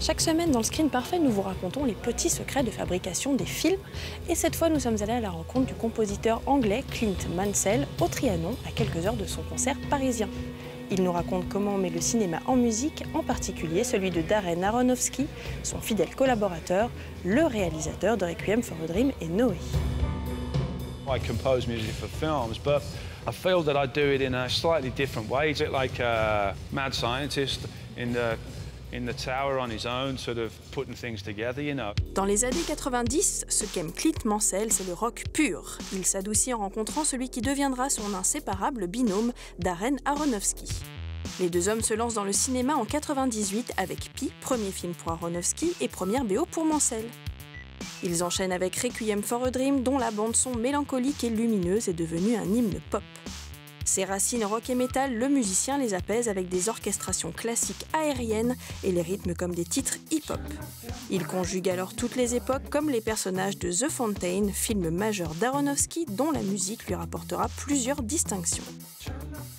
Chaque semaine dans le Screen Parfait, nous vous racontons les petits secrets de fabrication des films. Et cette fois, nous sommes allés à la rencontre du compositeur anglais Clint Mansell au Trianon, à quelques heures de son concert parisien. Il nous raconte comment on met le cinéma en musique, en particulier celui de Darren Aronofsky, son fidèle collaborateur, le réalisateur de Requiem for a Dream et Noé. I compose music for films, but I feel that I do it in a slightly different way. It's like a mad scientist in the tower on his own, sort of putting things together, you know. Dans les années 90, ce qu'aime Clint Mansell, c'est le rock pur. Il s'adoucit en rencontrant celui qui deviendra son inséparable binôme, Darren Aronofsky. Les deux hommes se lancent dans le cinéma en 98 avec Pi, premier film pour Aronofsky et première BO pour Mansell. Ils enchaînent avec Requiem for a Dream, dont la bande-son mélancolique et lumineuse est devenue un hymne pop. Ses racines rock et métal, le musicien les apaise avec des orchestrations classiques aériennes et les rythmes comme des titres hip-hop. Il conjugue alors toutes les époques comme les personnages de The Fountain, film majeur d'Aronofsky dont la musique lui rapportera plusieurs distinctions.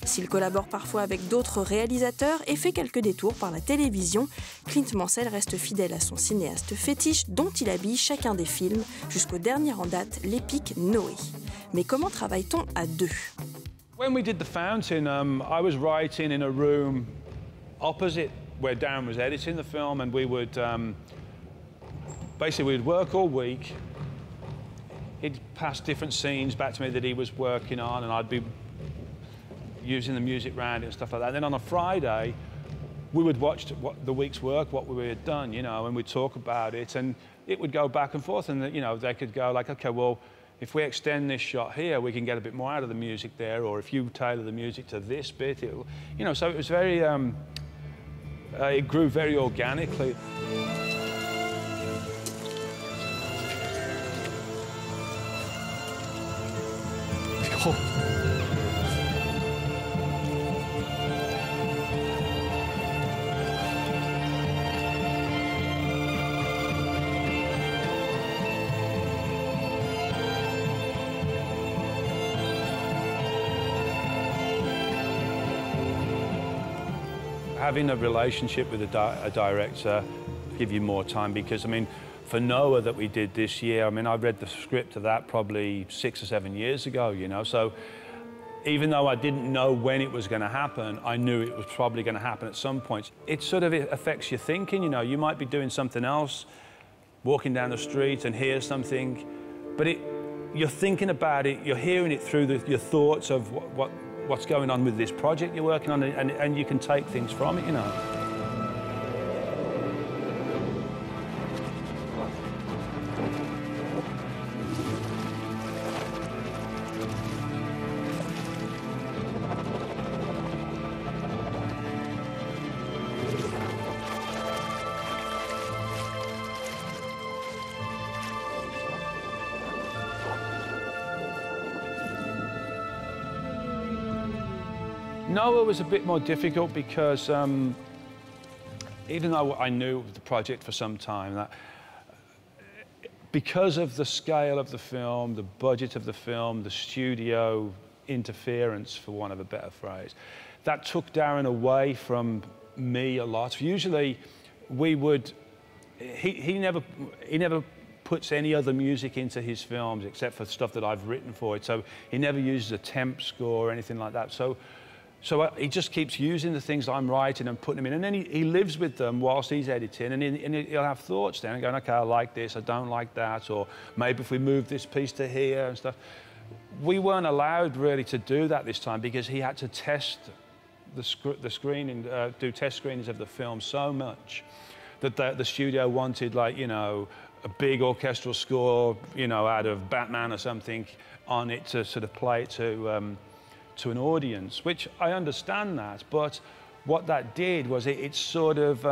S'il collabore parfois avec d'autres réalisateurs et fait quelques détours par la télévision, Clint Mansell reste fidèle à son cinéaste fétiche dont il habille chacun des films, jusqu'au dernier en date, l'épique Noé. Mais comment travaille-t-on à deux ? When we did The Fountain, I was writing in a room opposite where Darren was editing the film, and we would basically we'd work all week. He'd pass different scenes back to me that he was working on, and I'd be using the music around it and stuff like that. And then on a Friday, we would watch the week's work, what we had done, you know, and we'd talk about it, and it would go back and forth, and you know, they could go like, okay, well, if we extend this shot here, we can get a bit more out of the music there, or if you tailor the music to this bit, you know, so it was very, it grew very organically. Having a relationship with a director give you more time, because I mean, for Noah that we did this year, I mean, I read the script of that probably 6 or 7 years ago, you know, so even though I didn't know when it was going to happen, I knew it was probably going to happen at some point. It sort of affects your thinking, you know, you might be doing something else, walking down the street and hear something, but you're thinking about it, you're hearing it through your thoughts of what's going on with this project you're working on, and you can take things from it, you know. Noah was a bit more difficult because even though I knew the project for some time, that because of the scale of the film, the budget of the film, the studio interference, for want of a better phrase, that took Darren away from me a lot. Usually we would, he never puts any other music into his films except for stuff that I've written for it, so he never uses a temp score or anything like that. So he just keeps using the things I'm writing and putting them in, and then he lives with them whilst he's editing, and he'll have thoughts then, and going, okay, I like this, I don't like that, or maybe if we move this piece to here and stuff. We weren't allowed really to do that this time because he had to test the screening, do test screenings of the film so much that the studio wanted, like, you know, a big orchestral score, you know, out of Batman or something on it to sort of play it to an audience, which I understand that, but what that did was it sort of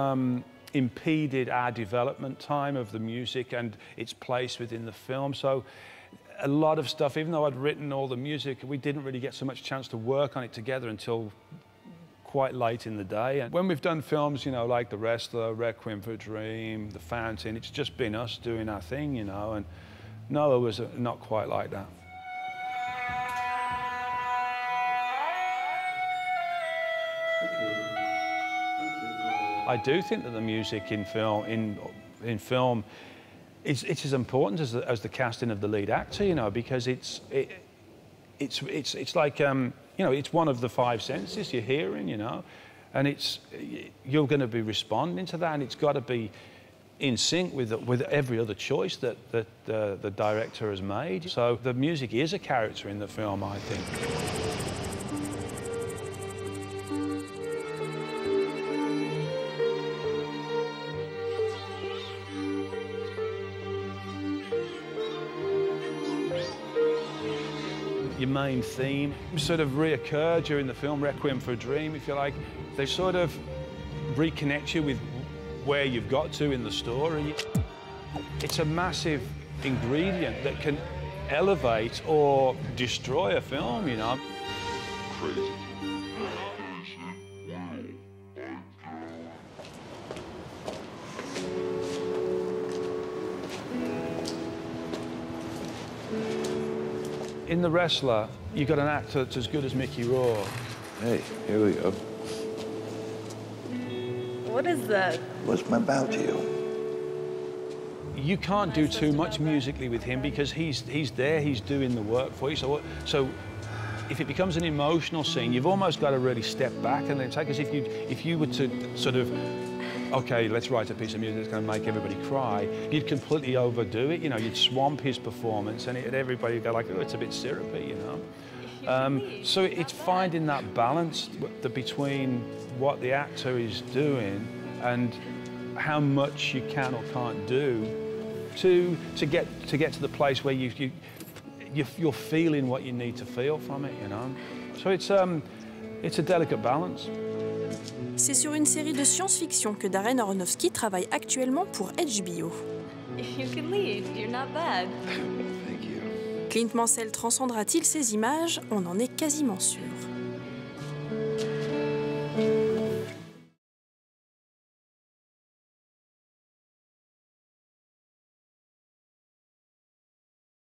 impeded our development time of the music and its place within the film. So a lot of stuff, even though I'd written all the music, we didn't really get so much chance to work on it together until quite late in the day. And when we've done films, you know, like The Wrestler, Requiem for a Dream, The Fountain, it's just been us doing our thing, you know, and Noah was not quite like that. I do think that the music in film it's as important as the casting of the lead actor, you know, because it's like you know, it's one of the five senses, you're hearing, you know, and you're going to be responding to that, and it's got to be in sync with every other choice that the director has made. So the music is a character in the film, I think. Your main theme sort of reoccur during the film, Requiem for a Dream, if you like. They sort of reconnect you with where you've got to in the story. It's a massive ingredient that can elevate or destroy a film, you know. Crazy. In The Wrestler, you've got an actor that's as good as Mickey Rourke. Hey, here we go. What is that? What's my bow to you? You can't do too much musically with him because he's there, he's doing the work for you. So if it becomes an emotional scene, you've almost got to really step back and then take, because if you were to sort of, okay, let's write a piece of music that's going to make everybody cry, you'd completely overdo it, you know, you'd swamp his performance and everybody would go like, oh, it's a bit syrupy, you know. So it's finding that balance between what the actor is doing and how much you can or can't do to get to the place where you're feeling what you need to feel from it, you know. So it's a delicate balance. C'est sur une série de science-fiction que Darren Aronofsky travaille actuellement pour HBO. You can lead. You're not bad. Thank you. Clint Mansell transcendra-t-il ces images? On en est quasiment sûr.